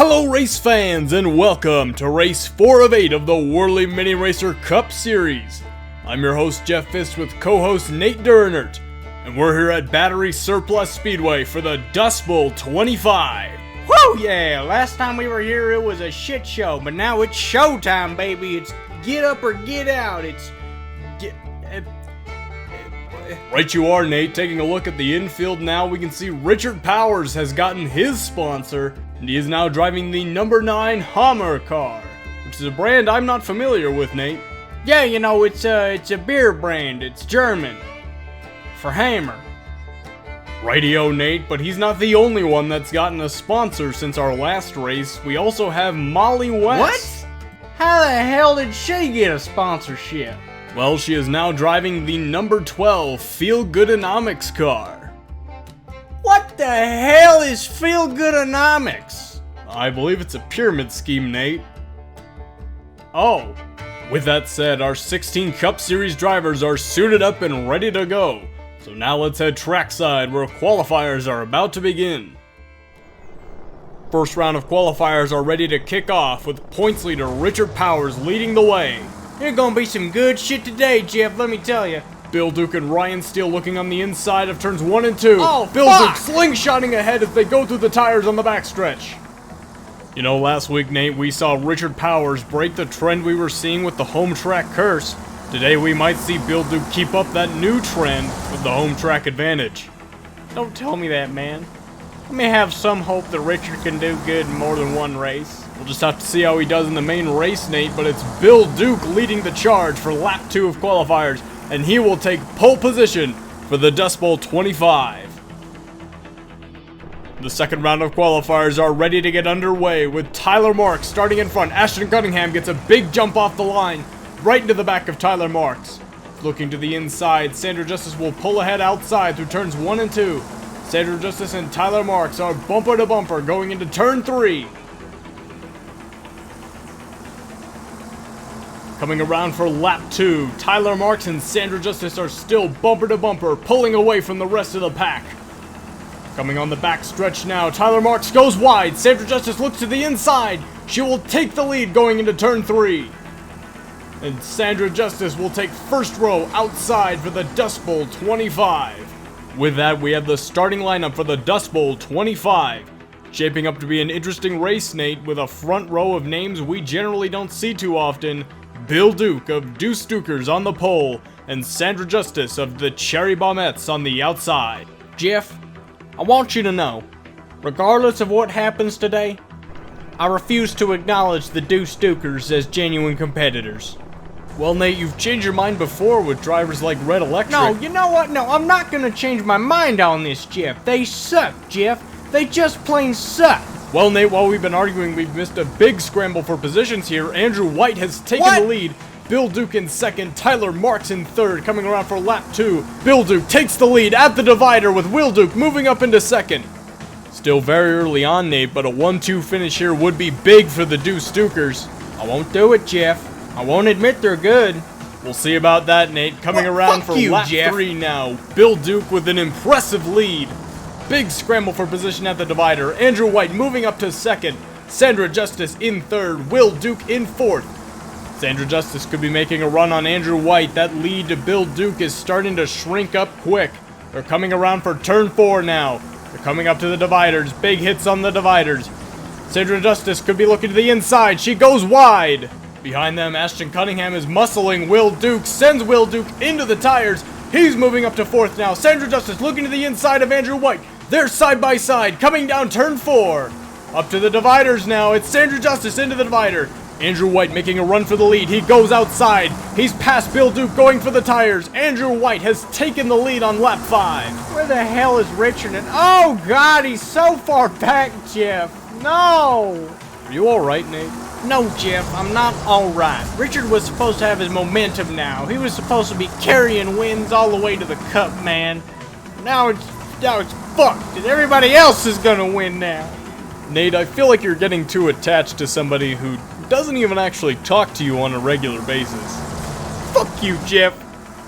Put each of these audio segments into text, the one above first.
Hello race fans and welcome to race 4 of 8 of the WIRLY Miniracers Cup Series. I'm your host Jeff Fist with co-host Nate Durenert, and we're here at Battery Surplus Speedway for the Dustbowl 25. Woo yeah, last time we were here it was a shit show, but now it's showtime baby. It's get up or get out. Right you are, Nate. Taking a look at the infield now, we can see Richard Powers has gotten his sponsor, and he is now driving the number 9 Hammer car, which is a brand I'm not familiar with, Nate. Yeah, you know, it's a beer brand. It's German. For hammer. Rightio, Nate, but he's not the only one that's gotten a sponsor since our last race. We also have Molly West. What? How the hell did she get a sponsorship? Well, she is now driving the number 12 Feel Goodonomics car. What the hell is Feel Goodonomics? I believe it's a pyramid scheme, Nate. Oh. With that said, our 16 Cup Series drivers are suited up and ready to go. So now let's head trackside where qualifiers are about to begin. First round of qualifiers are ready to kick off with points leader Richard Powers leading the way. There's gonna be some good shit today, Jeff, let me tell you. Bill Duke and Ryan Steele looking on the inside of turns 1 and 2. Oh, Bill fuck! Duke slingshotting ahead as they go through the tires on the backstretch. You know, last week, Nate, we saw Richard Powers break the trend we were seeing with the home track curse. Today, we might see Bill Duke keep up that new trend with the home track advantage. Don't tell me that, man. Let me have some hope that Richard can do good in more than one race. We'll just have to see how he does in the main race, Nate, but it's Bill Duke leading the charge for lap 2 of qualifiers, and he will take pole position for the Dustbowl 25. The second round of qualifiers are ready to get underway with Tyler Marks starting in front. Ashton Cunningham gets a big jump off the line, right into the back of Tyler Marks. Looking to the inside, Sandra Justice will pull ahead outside through turns 1 and 2. Sandra Justice and Tyler Marks are bumper to bumper going into turn 3. Coming around for lap 2, Tyler Marks and Sandra Justice are still bumper to bumper, pulling away from the rest of the pack. Coming on the back stretch now, Tyler Marks goes wide, Sandra Justice looks to the inside, she will take the lead going into turn 3. And Sandra Justice will take first row outside for the Dustbowl 25. With that, we have the starting lineup for the Dustbowl 25. Shaping up to be an interesting race, Nate, with a front row of names we generally don't see too often. Bill Duke of Deuce Dukers on the pole, and Sandra Justice of the Cherry Bombettes on the outside. Jeff, I want you to know, regardless of what happens today, I refuse to acknowledge the Deuce Dukers as genuine competitors. Well, Nate, you've changed your mind before with drivers like Red Electric. No, you know what? No, I'm not gonna change my mind on this, Jeff. They suck, Jeff. They just plain suck. Well, Nate, while we've been arguing, we've missed a big scramble for positions here. Andrew White has taken the lead. Bill Duke in second, Tyler Marks in third, coming around for lap 2. Bill Duke takes the lead at the divider with Will Duke moving up into second. Still very early on, Nate, but a 1-2 finish here would be big for the Deuce Dukers. I won't do it, Jeff. I won't admit they're good. We'll see about that, Nate. Coming around for lap 3 now. Bill Duke with an impressive lead. Big scramble for position at the divider. Andrew White moving up to second. Sandra Justice in third. Will Duke in fourth. Sandra Justice could be making a run on Andrew White. That lead to Bill Duke is starting to shrink up quick. They're coming around for turn 4 now. They're coming up to the dividers. Big hits on the dividers. Sandra Justice could be looking to the inside. She goes wide. Behind them, Ashton Cunningham is muscling Will Duke. Sends Will Duke into the tires. He's moving up to fourth now. Sandra Justice looking to the inside of Andrew White. They're side by side, coming down turn 4. Up to the dividers now. It's Sandra Justice into the divider. Andrew White making a run for the lead. He goes outside. He's past Bill Duke going for the tires. Andrew White has taken the lead on lap 5. Where the hell is Richard? And oh God, he's so far back, Jeff. No. Are you alright, Nate? No, Jeff, I'm not alright. Richard was supposed to have his momentum now. He was supposed to be carrying wins all the way to the cup, man. Now it's fucked, and everybody else is gonna win now. Nate, I feel like you're getting too attached to somebody who doesn't even actually talk to you on a regular basis. Fuck you, Jeff.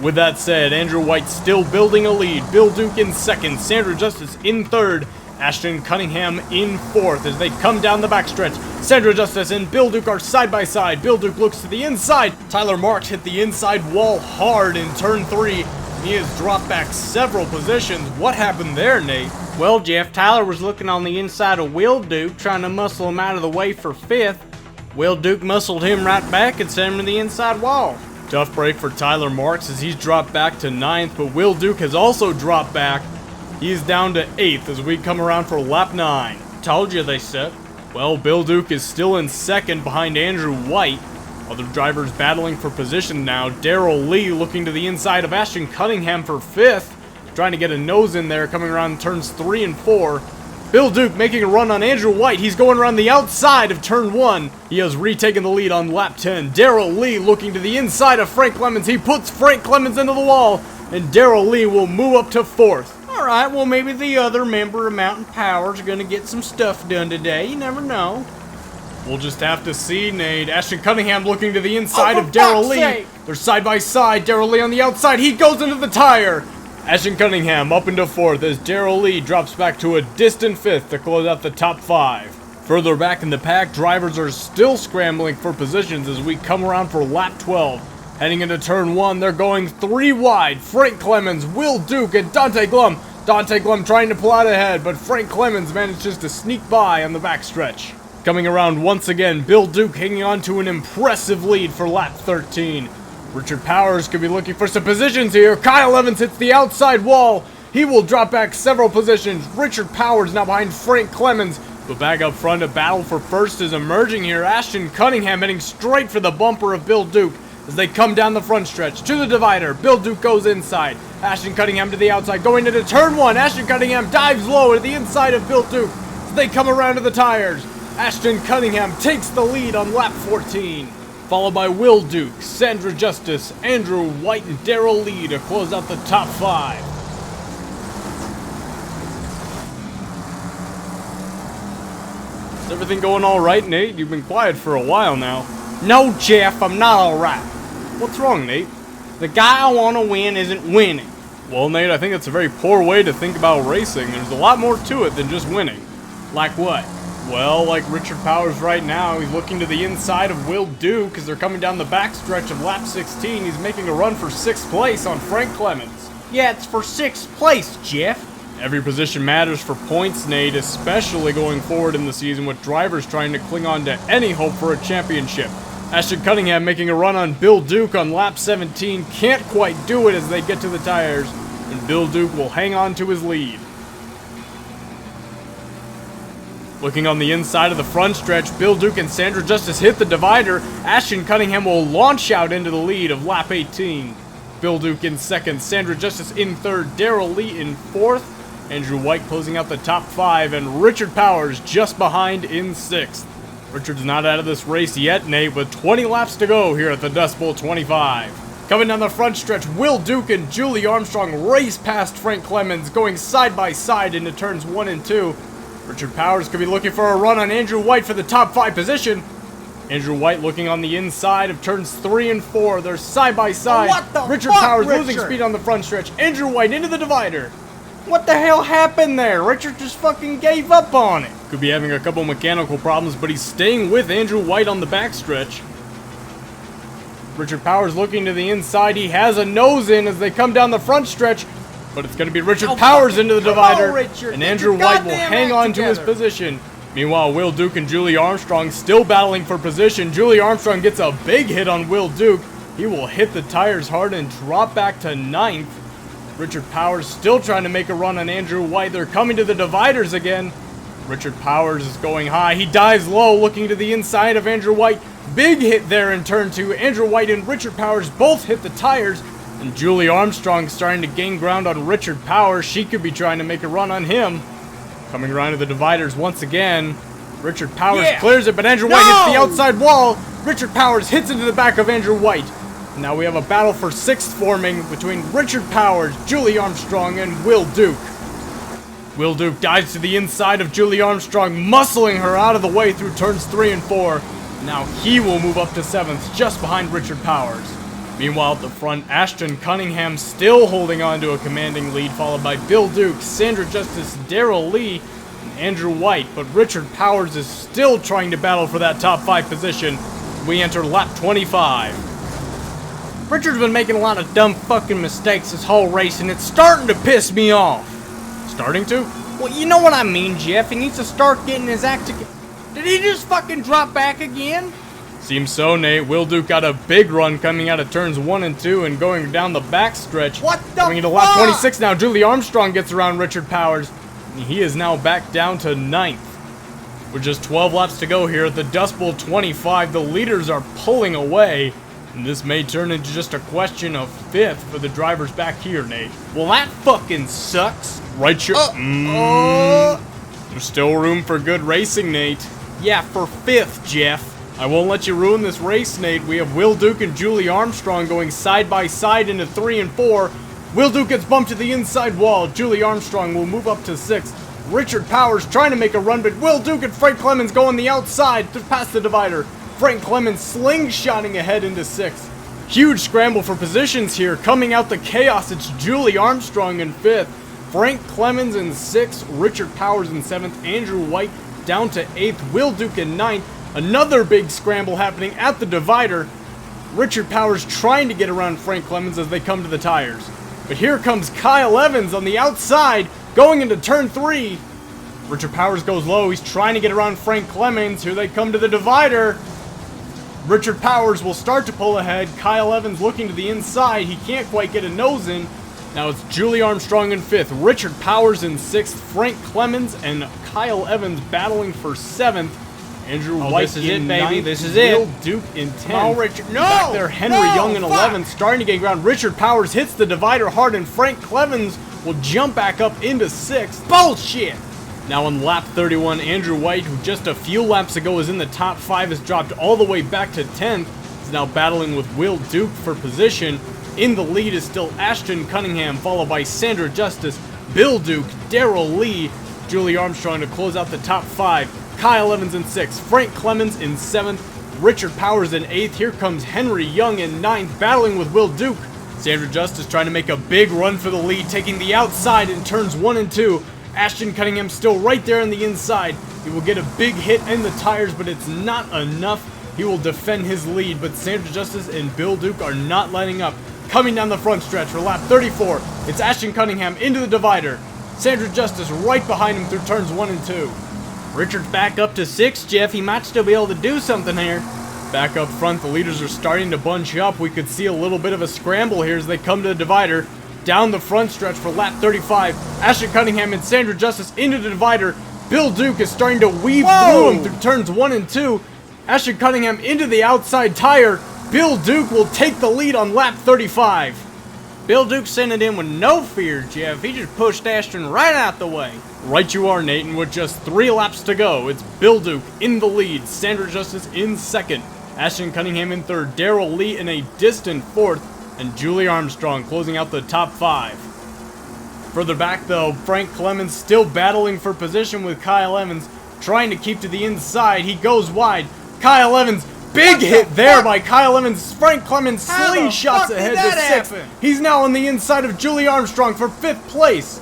With that said, Andrew White still building a lead. Bill Duke in second, Sandra Justice in third, Ashton Cunningham in 4th as they come down the backstretch. Sandra Justice and Bill Duke are side by side. Bill Duke looks to the inside. Tyler Marks hit the inside wall hard in turn 3. He has dropped back several positions. What happened there, Nate? Well, Jeff, Tyler was looking on the inside of Will Duke, trying to muscle him out of the way for 5th. Will Duke muscled him right back and sent him to the inside wall. Tough break for Tyler Marks as he's dropped back to 9th, but Will Duke has also dropped back. He is down to 8th as we come around for lap 9. Told you, they said. Well, Bill Duke is still in 2nd behind Andrew White. Other drivers battling for position now. Darrell Lee looking to the inside of Ashton Cunningham for 5th. Trying to get a nose in there, coming around turns 3 and 4. Bill Duke making a run on Andrew White. He's going around the outside of turn 1. He has retaken the lead on lap 10. Darrell Lee looking to the inside of Frank Clemens. He puts Frank Clemens into the wall, and Darrell Lee will move up to 4th. Alright, well maybe the other member of Mountain Power is going to get some stuff done today. You never know. We'll just have to see, Nate. Ashton Cunningham looking to the inside of Darrell Lee. They're side by side. Darrell Lee on the outside. He goes into the tire. Ashton Cunningham up into 4th as Darrell Lee drops back to a distant 5th to close out the top 5. Further back in the pack, drivers are still scrambling for positions as we come around for lap 12. Heading into turn 1, they're going 3 wide. Frank Clemens, Will Duke, and Dante Glum. Dante Glum trying to pull out ahead, but Frank Clemens manages to sneak by on the backstretch. Coming around once again, Bill Duke hanging on to an impressive lead for lap 13. Richard Powers could be looking for some positions here. Kyle Evans hits the outside wall. He will drop back several positions. Richard Powers now behind Frank Clemens. But back up front, a battle for first is emerging here. Ashton Cunningham heading straight for the bumper of Bill Duke as they come down the front stretch to the divider. Bill Duke goes inside. Ashton Cunningham to the outside, going into turn 1. Ashton Cunningham dives low to the inside of Bill Duke as they come around to the tires. Ashton Cunningham takes the lead on lap 14, followed by Will Duke, Sandra Justice, Andrew White, and Darrell Lee to close out the top 5. Is everything going all right, Nate? You've been quiet for a while now. No, Jeff, I'm not alright. What's wrong, Nate? The guy I want to win isn't winning. Well, Nate, I think that's a very poor way to think about racing. There's a lot more to it than just winning. Like what? Well, like Richard Powers right now, he's looking to the inside of Will Duke as they're coming down the backstretch of lap 16. He's making a run for 6th place on Frank Clemens. Yeah, it's for 6th place, Jeff. Every position matters for points, Nate, especially going forward in the season with drivers trying to cling on to any hope for a championship. Ashton Cunningham making a run on Bill Duke on lap 17. Can't quite do it as they get to the tires, and Bill Duke will hang on to his lead. Looking on the inside of the front stretch, Bill Duke and Sandra Justice hit the divider. Ashton Cunningham will launch out into the lead of lap 18. Bill Duke in 2nd, Sandra Justice in 3rd, Darrell Lee in 4th, Andrew White closing out the top 5, and Richard Powers just behind in 6th. Richard's not out of this race yet, Nate, with 20 laps to go here at the Dustbowl 25. Coming down the front stretch, Will Duke and Julie Armstrong race past Frank Clemens, going side by side into turns 1 and 2. Richard Powers could be looking for a run on Andrew White for the top 5 position. Andrew White looking on the inside of turns 3 and 4. They're side by side. What the Richard fuck, Powers Richard? losing speed on the front stretch. Andrew White into the divider. What the hell happened there? Richard just fucking gave up on it. Could be having a couple mechanical problems, but he's staying with Andrew White on the backstretch. Richard Powers looking to the inside. He has a nose in as they come down the front stretch. But it's going to be Richard Powers into the divider, and Andrew White will hang on to his position. Meanwhile, Will Duke and Julie Armstrong still battling for position. Julie Armstrong gets a big hit on Will Duke. He will hit the tires hard and drop back to 9th. Richard Powers still trying to make a run on Andrew White. They're coming to the dividers again. Richard Powers is going high. He dives low, looking to the inside of Andrew White. Big hit there in turn 2. Andrew White and Richard Powers both hit the tires. And Julie Armstrong starting to gain ground on Richard Powers. She could be trying to make a run on him. Coming around to the dividers once again. Richard Powers clears it, but Andrew White hits the outside wall. Richard Powers hits into the back of Andrew White. Now we have a battle for 6th forming between Richard Powers, Julie Armstrong, and Will Duke. Will Duke dives to the inside of Julie Armstrong, muscling her out of the way through turns 3 and 4. Now he will move up to 7th, just behind Richard Powers. Meanwhile, at the front, Ashton Cunningham still holding on to a commanding lead, followed by Bill Duke, Sandra Justice, Darrell Lee, and Andrew White, but Richard Powers is still trying to battle for that top 5 position. We enter lap 25. Richard's been making a lot of dumb fucking mistakes this whole race, and it's starting to piss me off. Starting to? Well, you know what I mean, Jeff. He needs to start getting his act together. Did he just fucking drop back again? Seems so, Nate. Will Duke got a big run coming out of turns 1 and 2 and going down the backstretch. What the Coming into lap 26 now, Julie Armstrong gets around Richard Powers. He is now back down to 9th. With just 12 laps to go here at the Dustbowl 25, the leaders are pulling away. And this may turn into just a question of 5th for the drivers back here, Nate. Well, that fucking sucks. Right, There's still room for good racing, Nate. Yeah, for 5th, Jeff. I won't let you ruin this race, Nate. We have Will Duke and Julie Armstrong going side by side into 3 and 4. Will Duke gets bumped to the inside wall. Julie Armstrong will move up to 6th. Richard Powers trying to make a run, but Will Duke and Frank Clemens go on the outside to pass the divider. Frank Clemens slingshotting ahead into 6th. Huge scramble for positions here. Coming out the chaos, it's Julie Armstrong in 5th. Frank Clemens in 6th. Richard Powers in 7th. Andrew White down to 8th. Will Duke in 9th. Another big scramble happening at the divider. Richard Powers trying to get around Frank Clemens as they come to the tires. But here comes Kyle Evans on the outside going into turn 3. Richard Powers goes low. He's trying to get around Frank Clemens. Here they come to the divider. Richard Powers will start to pull ahead. Kyle Evans looking to the inside. He can't quite get a nose in. Now it's Julie Armstrong in 5th. Richard Powers in 6th. Frank Clemens and Kyle Evans battling for 7th. Andrew White this is in it, baby. 9th. This is Will it. Duke in 10th. Oh, Richard. No! Back there, Henry Young in 11th. Starting to gain ground. Richard Powers hits the divider hard, and Frank Clemens will jump back up into 6th. Bullshit! Now on lap 31, Andrew White, who just a few laps ago was in the top 5, has dropped all the way back to 10th. Is now battling with Will Duke for position. In the lead is still Ashton Cunningham, followed by Sandra Justice, Bill Duke, Darrell Lee, Julie Armstrong to close out the top 5. Kyle Evans in 6th, Frank Clemens in 7th, Richard Powers in 8th. Here comes Henry Young in 9th, battling with Will Duke. Sandra Justice trying to make a big run for the lead, taking the outside in turns 1 and 2. Ashton Cunningham still right there on the inside. He will get a big hit in the tires, but it's not enough. He will defend his lead, but Sandra Justice and Bill Duke are not letting up. Coming down the front stretch for lap 34, it's Ashton Cunningham into the divider. Sandra Justice right behind him through turns 1 and 2. Richard's back up to 6th, Jeff. He might still be able to do something here. Back up front, the leaders are starting to bunch up. We could see a little bit of a scramble here as they come to the divider. Down the front stretch for lap 35, Ashton Cunningham and Sandra Justice into the divider. Bill Duke is starting to weave through him through turns 1 and 2. Ashton Cunningham into the outside tire. Bill Duke will take the lead on lap 35. Bill Duke sent it in with no fear, Jeff. He just pushed Ashton right out the way. Right you are, Nate, and with just 3 laps to go, it's Bill Duke in the lead, Sandra Justice in 2nd, Ashton Cunningham in 3rd, Darrell Lee in a distant 4th, and Julie Armstrong closing out the top 5. Further back though, Frank Clemens still battling for position with Kyle Evans, trying to keep to the inside. He goes wide. Kyle Evans, big hit there by Kyle Evans. Frank Clemens slingshots ahead to 6th. He's now on the inside of Julie Armstrong for 5th place.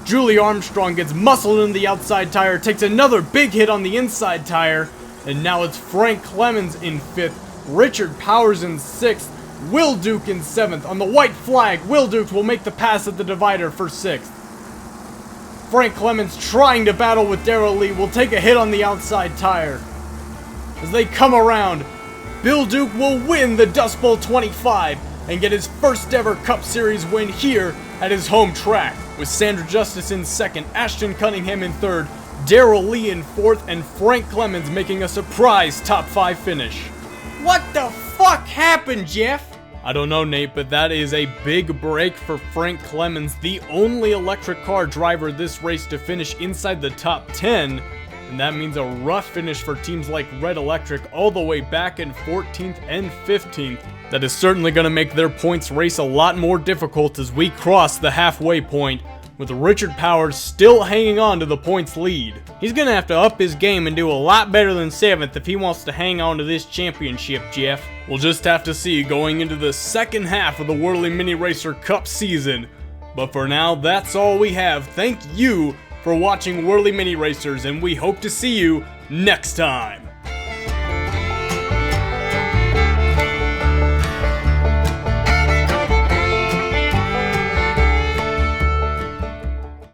Julie Armstrong gets muscled into the outside tire, takes another big hit on the inside tire, and now it's Frank Clemens in 5th, Richard Powers in 6th, Will Duke in 7th. On the white flag, Will Duke will make the pass at the divider for 6th. Frank Clemens trying to battle with Darrell Lee will take a hit on the outside tire. As they come around, Bill Duke will win the Dustbowl 25 and get his first ever Cup Series win here at his home track, with Sandra Justice in 2nd, Ashton Cunningham in 3rd, Darrell Lee in 4th, and Frank Clemens making a surprise top 5 finish. What the fuck happened, Jeff? I don't know, Nate, but that is a big break for Frank Clemens, the only electric car driver this race to finish inside the top 10. And that means a rough finish for teams like Red Electric all the way back in 14th and 15th. That is certainly going to make their points race a lot more difficult as we cross the halfway point, with Richard Powers still hanging on to the points lead. He's going to have to up his game and do a lot better than 7th if he wants to hang on to this championship, Jeff. We'll just have to see going into the second half of the WIRLY Miniracer Cup season. But for now, that's all we have. Thank you for watching Whirly Mini Racers, and we hope to see you next time.